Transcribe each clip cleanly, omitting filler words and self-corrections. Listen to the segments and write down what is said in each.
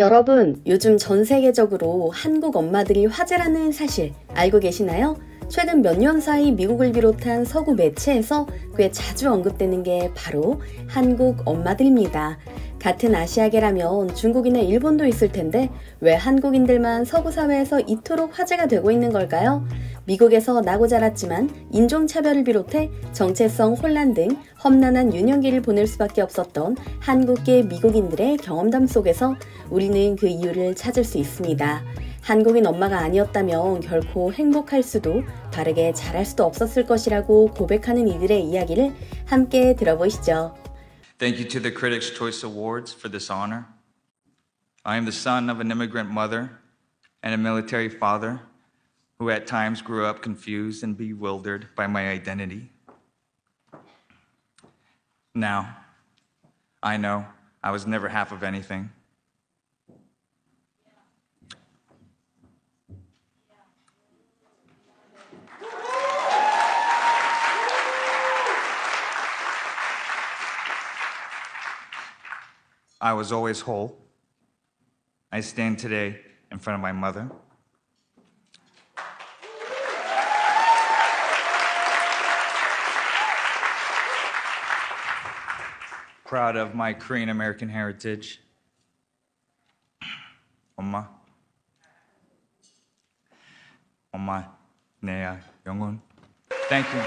여러분, 요즘 전 세계적으로 한국 엄마들이 화제라는 사실 알고 계시나요? 최근 몇 년 사이 미국을 비롯한 서구 매체에서 꽤 자주 언급되는 게 바로 한국 엄마들입니다. 같은 아시아계라면 중국이나 일본도 있을 텐데 왜 한국인들만 서구 사회에서 이토록 화제가 되고 있는 걸까요? 미국에서 나고 자랐지만 인종차별을 비롯해 정체성 혼란 등 험난한 유년기를 보낼 수밖에 없었던 한국계 미국인들의 경험담 속에서 우리는 그 이유를 찾을 수 있습니다. 한국인 엄마가 아니었다면 결코 행복할 수도 바르게 자랄 수도 없었을 것이라고 고백하는 이들의 이야기를 함께 들어보시죠. Thank you to the Critics' Choice Awards for this honor. I am the son of an immigrant mother and a military father who at times grew up confused and bewildered by my identity. Now, I know I was never half of anything. I was always whole. I stand today in front of my mother. Proud of my Korean American heritage. 엄마. 엄마, 내 영혼. Thank you.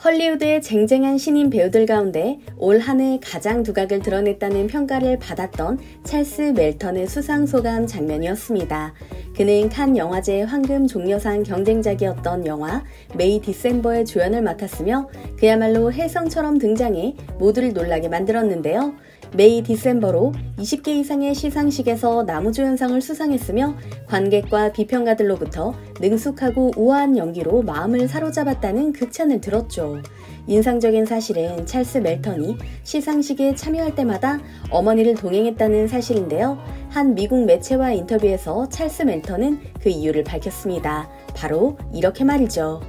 헐리우드의 쟁쟁한 신인 배우들 가운데 올 한 해 가장 두각을 드러냈다는 평가를 받았던 찰스 멜턴의 수상소감 장면이었습니다. 그는 칸 영화제 황금 종려상 경쟁작이었던 영화 메이 디셈버의 조연을 맡았으며 그야말로 혜성처럼 등장해 모두를 놀라게 만들었는데요. 메이 디셈버로 20개 이상의 시상식에서 나무조연상을 수상했으며 관객과 비평가들로부터 능숙하고 우아한 연기로 마음을 사로잡았다는 극찬을 들었죠. 인상적인 사실은 찰스 멜턴이 시상식에 참여할 때마다 어머니를 동행했다는 사실인데요. 한 미국 매체와 인터뷰에서 찰스 멜턴은 그 이유를 밝혔습니다. 바로 이렇게 말이죠.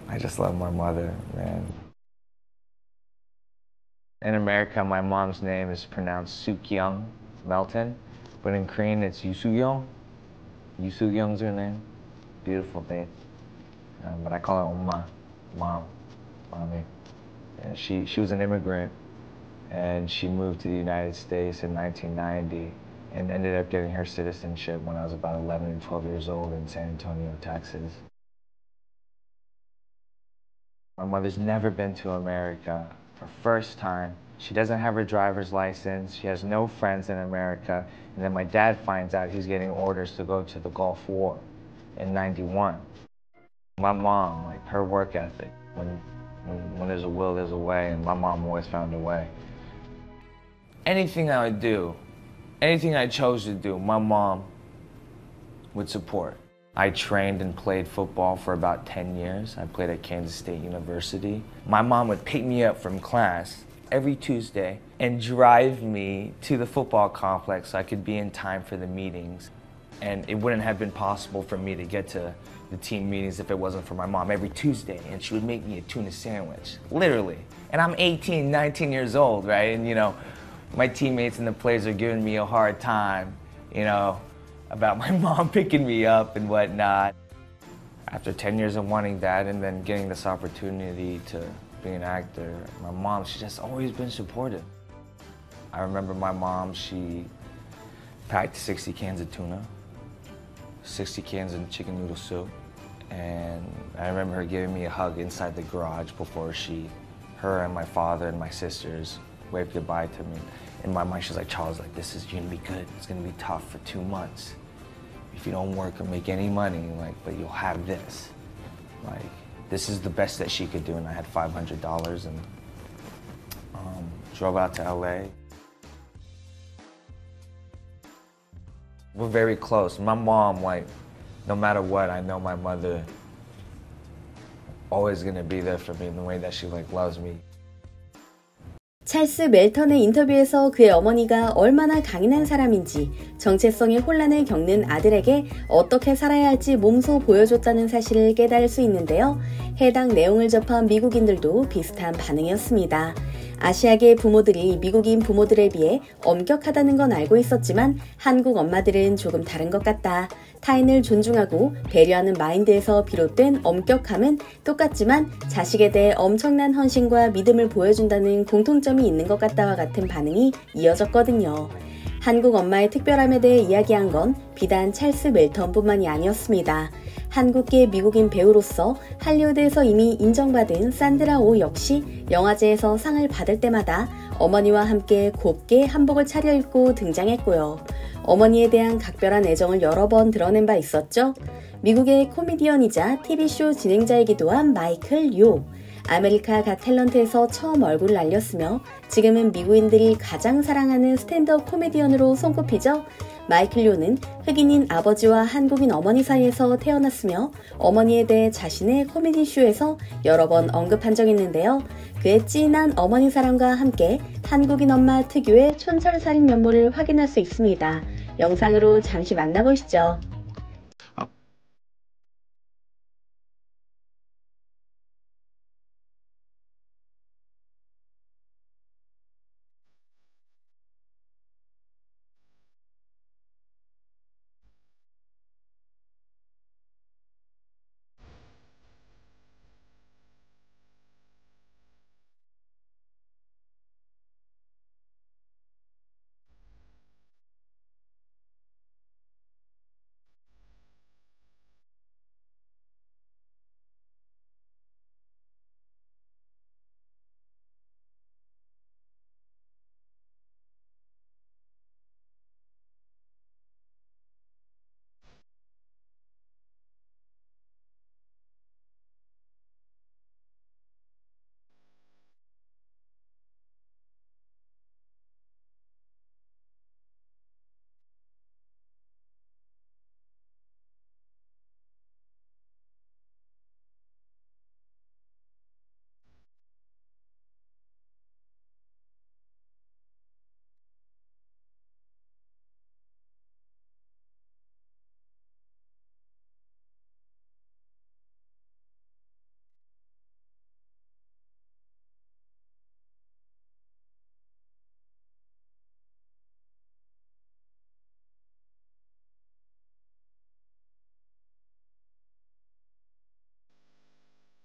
I just love my mother, man. In America, my mom's name is pronounced Suk-young Melton, but in Korean it's Yusu-young. Yusu-young's her name. Beautiful name. But I call her Oma, mom, mommy. And she was an immigrant, and she moved to the United States in 1990 and ended up getting her citizenship when I was about 11 and 12 years old in San Antonio, Texas. My mother's never been to America. Her first time. She doesn't have her driver's license. She has no friends in America. And then my dad finds out he's getting orders to go to the Gulf War in '91. My mom, like her work ethic, when there's a will, there's a way, and my mom always found a way. Anything I would do, anything I chose to do, my mom would support. I trained and played football for about 10 years. I played at Kansas State University. My mom would pick me up from class every Tuesday and drive me to the football complex so I could be in time for the meetings. And it wouldn't have been possible for me to get to the team meetings if it wasn't for my mom every Tuesday. And she would make me a tuna sandwich, literally. And I'm 18, 19 years old, right? And you know, my teammates and the players are giving me a hard time, you know, about my mom picking me up and whatnot. After 10 years of wanting that and then getting this opportunity to be an actor, my mom, she's just always been supportive. I remember my mom, she packed 60 cans of tuna, 60 cans of chicken noodle soup, and I remember her giving me a hug inside the garage before her and my father and my sisters waved goodbye to me. In my mind, she's like, Charles, like, this is gonna be good. It's gonna be tough for 2 months. If you don't work or make any money, like, but you'll have this. Like, this is the best that she could do. And I had $500 and drove out to LA. We're very close. My mom, like, no matter what, I know my mother always gonna be there for me in the way that she, like, loves me. 찰스 멜턴의 인터뷰에서 그의 어머니가 얼마나 강인한 사람인지 정체성의 혼란을 겪는 아들에게 어떻게 살아야 할지 몸소 보여줬다는 사실을 깨달을 수 있는데요. 해당 내용을 접한 미국인들도 비슷한 반응이었습니다. 아시아계 부모들이 미국인 부모들에 비해 엄격하다는 건 알고 있었지만 한국 엄마들은 조금 다른 것 같다. 타인을 존중하고 배려하는 마인드에서 비롯된 엄격함은 똑같지만 자식에 대해 엄청난 헌신과 믿음을 보여준다는 공통점이 있는 것 같다와 같은 반응이 이어졌거든요. 한국 엄마의 특별함에 대해 이야기한 건 비단 찰스 멜턴뿐만이 아니었습니다. 한국계 미국인 배우로서 할리우드에서 이미 인정받은 산드라 오 역시 영화제에서 상을 받을 때마다 어머니와 함께 곱게 한복을 차려입고 등장했고요. 어머니에 대한 각별한 애정을 여러 번 드러낸 바 있었죠. 미국의 코미디언이자 TV쇼 진행자이기도 한 마이클 요. 아메리카 갓 탤런트에서 처음 얼굴을 알렸으며 지금은 미국인들이 가장 사랑하는 스탠드업 코미디언으로 손꼽히죠. 마이클 요는 흑인인 아버지와 한국인 어머니 사이에서 태어났으며 어머니에 대해 자신의 코미디쇼에서 여러 번 언급한 적이 있는데요. 그의 찐한 어머니 사랑과 함께 한국인 엄마 특유의 촌철살인 면모를 확인할 수 있습니다. 영상으로 잠시 만나보시죠.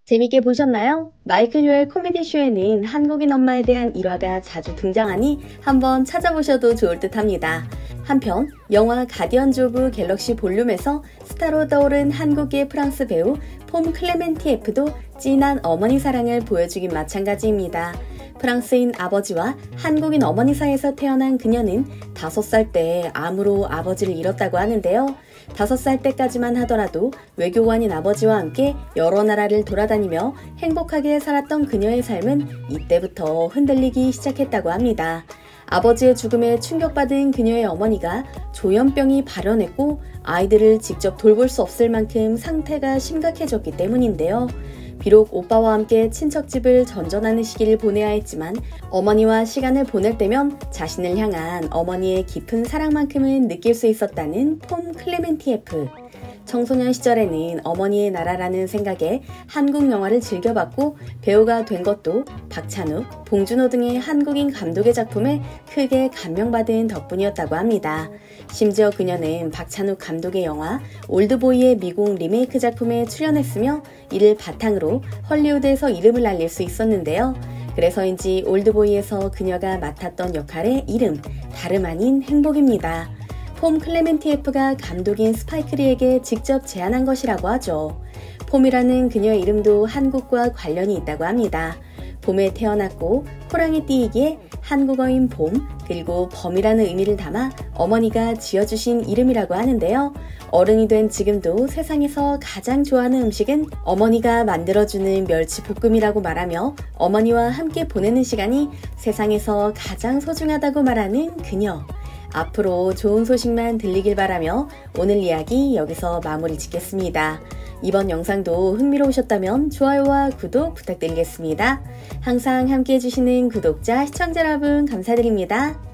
재밌게 보셨나요? 마이클 요의 코미디쇼에는 한국인 엄마에 대한 일화가 자주 등장하니 한번 찾아보셔도 좋을 듯 합니다. 한편 영화 가디언즈 오브 갤럭시 볼륨에서 스타로 떠오른 한국계 프랑스 배우 폼 클레멘티에프도 찐한 어머니 사랑을 보여주긴 마찬가지입니다. 프랑스인 아버지와 한국인 어머니 사이에서 태어난 그녀는 5살 때 암으로 아버지를 잃었다고 하는데요. 5살 때까지만 하더라도 외교관인 아버지와 함께 여러 나라를 돌아다니며 행복하게 살았던 그녀의 삶은 이때부터 흔들리기 시작했다고 합니다. 아버지의 죽음에 충격받은 그녀의 어머니가 조현병이 발현했고 아이들을 직접 돌볼 수 없을 만큼 상태가 심각해졌기 때문인데요. 비록 오빠와 함께 친척집을 전전하는 시기를 보내야 했지만 어머니와 시간을 보낼 때면 자신을 향한 어머니의 깊은 사랑만큼은 느낄 수 있었다는 폼 클레멘티에프. 청소년 시절에는 어머니의 나라라는 생각에 한국 영화를 즐겨봤고 배우가 된 것도 박찬욱, 봉준호 등의 한국인 감독의 작품에 크게 감명받은 덕분이었다고 합니다. 심지어 그녀는 박찬욱 감독의 영화 올드보이의 미국 리메이크 작품에 출연했으며 이를 바탕으로 헐리우드에서 이름을 알릴 수 있었는데요. 그래서인지 올드보이에서 그녀가 맡았던 역할의 이름, 다름 아닌 행복입니다. 폼 클레멘티에프가 감독인 스파이크리에게 직접 제안한 것이라고 하죠. 폼이라는 그녀의 이름도 한국과 관련이 있다고 합니다. 봄에 태어났고 호랑이 띠이기에 한국어인 봄 그리고 범이라는 의미를 담아 어머니가 지어주신 이름이라고 하는데요. 어른이 된 지금도 세상에서 가장 좋아하는 음식은 어머니가 만들어주는 멸치볶음이라고 말하며 어머니와 함께 보내는 시간이 세상에서 가장 소중하다고 말하는 그녀. 앞으로 좋은 소식만 들리길 바라며 오늘 이야기 여기서 마무리 짓겠습니다. 이번 영상도 흥미로우셨다면 좋아요와 구독 부탁드리겠습니다. 항상 함께 해주시는 구독자, 시청자 여러분 감사드립니다.